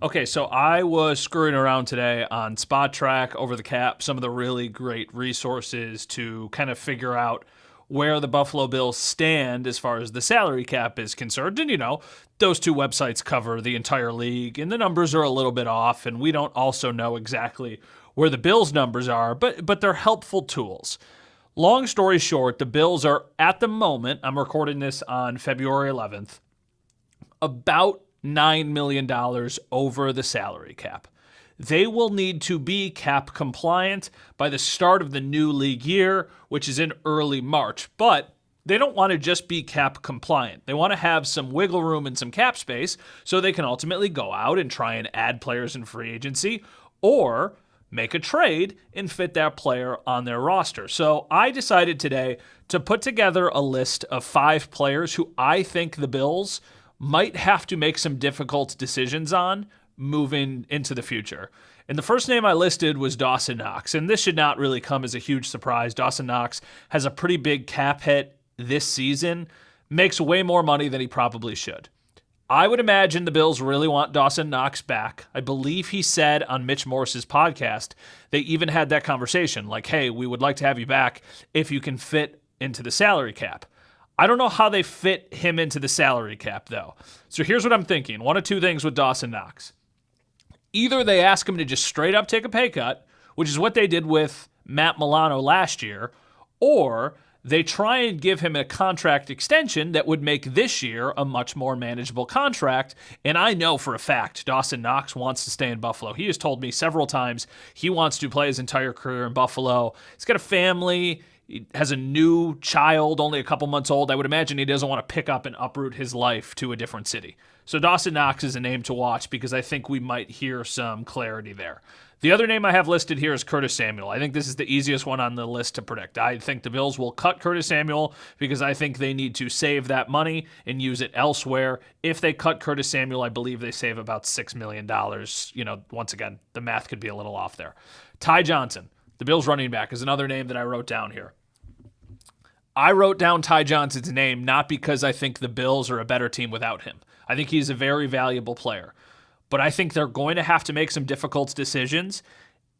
Okay, so I was screwing around today on Spot Track, Over the Cap, some of the really great resources to kind of figure out where the Buffalo Bills stand as far as the salary cap is concerned. And, those two websites cover the entire league, and the numbers are a little bit off, and we don't also know exactly where the Bills' numbers are, but they're helpful tools. Long story short, the Bills are, at the moment, I'm recording this on February 11th, about $9 million over the salary cap. They will need to be cap compliant by the start of the new league year, which is in early March. But they don't want to just be cap compliant. They want to have some wiggle room and some cap space so they can ultimately go out and try and add players in free agency or make a trade and fit that player on their roster. So I decided today to put together a list of 5 players who I think the Bills might have to make some difficult decisions on moving into the future. And the first name I listed was Dawson Knox, and this should not really come as a huge surprise. Dawson Knox has a pretty big cap hit this season, makes way more money than he probably should. I would imagine the Bills really want Dawson Knox back. I believe he said on Mitch Morse's podcast, they even had that conversation, like, hey, we would like to have you back if you can fit into the salary cap. I don't know how they fit him into the salary cap, though. So here's what I'm thinking. One of two things with Dawson Knox. Either they ask him to just straight up take a pay cut, which is what they did with Matt Milano last year, or they try and give him a contract extension that would make this year a much more manageable contract. And I know for a fact Dawson Knox wants to stay in Buffalo. He has told me several times he wants to play his entire career in Buffalo. He's got a family. He has a new child, only a couple months old. I would imagine he doesn't want to pick up and uproot his life to a different city. So Dawson Knox is a name to watch because I think we might hear some clarity there. The other name I have listed here is Curtis Samuel. I think this is the easiest one on the list to predict. I think the Bills will cut Curtis Samuel because I think they need to save that money and use it elsewhere. If they cut Curtis Samuel, I believe they save about $6 million. Once again, the math could be a little off there. Ty Johnson, the Bills running back, is another name that I wrote down here. I wrote down Ty Johnson's name not because I think the Bills are a better team without him. I think he's a very valuable player. But I think they're going to have to make some difficult decisions.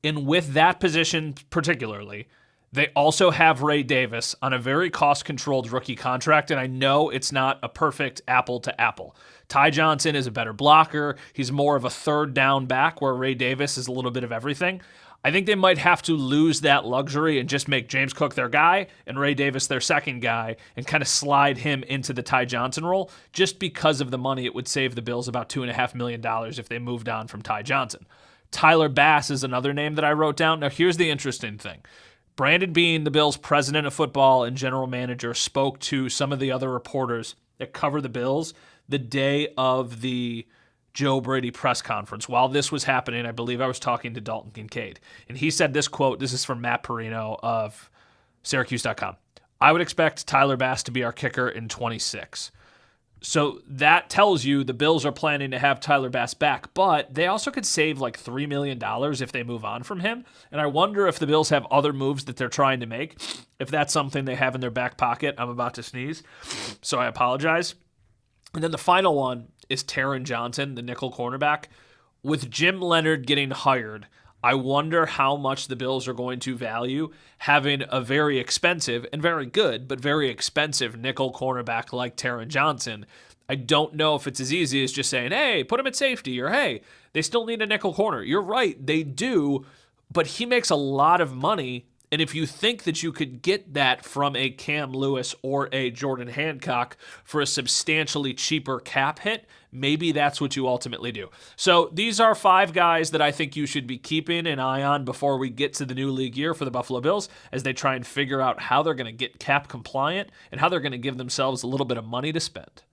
And with that position particularly, they also have Ray Davis on a very cost-controlled rookie contract, and I know it's not a perfect apple to apple. Ty Johnson is a better blocker. He's more of a third down back, where Ray Davis is a little bit of everything. I think they might have to lose that luxury and just make James Cook their guy and Ray Davis their second guy and kind of slide him into the Ty Johnson role just because of the money it would save the Bills about $2.5 million if they moved on from Ty Johnson. Tyler Bass is another name that I wrote down. Now, here's the interesting thing. Brandon Beane, the Bills' president of football and general manager, spoke to some of the other reporters that cover the Bills the day of the Joe Brady press conference. While this was happening, I believe I was talking to Dalton Kincaid, and he said this quote. This is from Matt Perino of Syracuse.com. I would expect Tyler Bass to be our kicker in 26. So that tells you the Bills are planning to have Tyler Bass back, but they also could save like $3 million if they move on from him. And I wonder if the Bills have other moves that they're trying to make, if that's something they have in their back pocket. I'm about to sneeze, so I apologize. And then the final one is Taron Johnson, the nickel cornerback. With Jim Leonhard getting hired, I wonder how much the Bills are going to value having a very expensive and very good, but very expensive nickel cornerback like Taron Johnson. I don't know if it's as easy as just saying, hey, put him at safety, or hey, they still need a nickel corner. You're right, they do, but he makes a lot of money. And if you think that you could get that from a Cam Lewis or a Jordan Hancock for a substantially cheaper cap hit, maybe that's what you ultimately do. So these are 5 guys that I think you should be keeping an eye on before we get to the new league year for the Buffalo Bills as they try and figure out how they're going to get cap compliant and how they're going to give themselves a little bit of money to spend.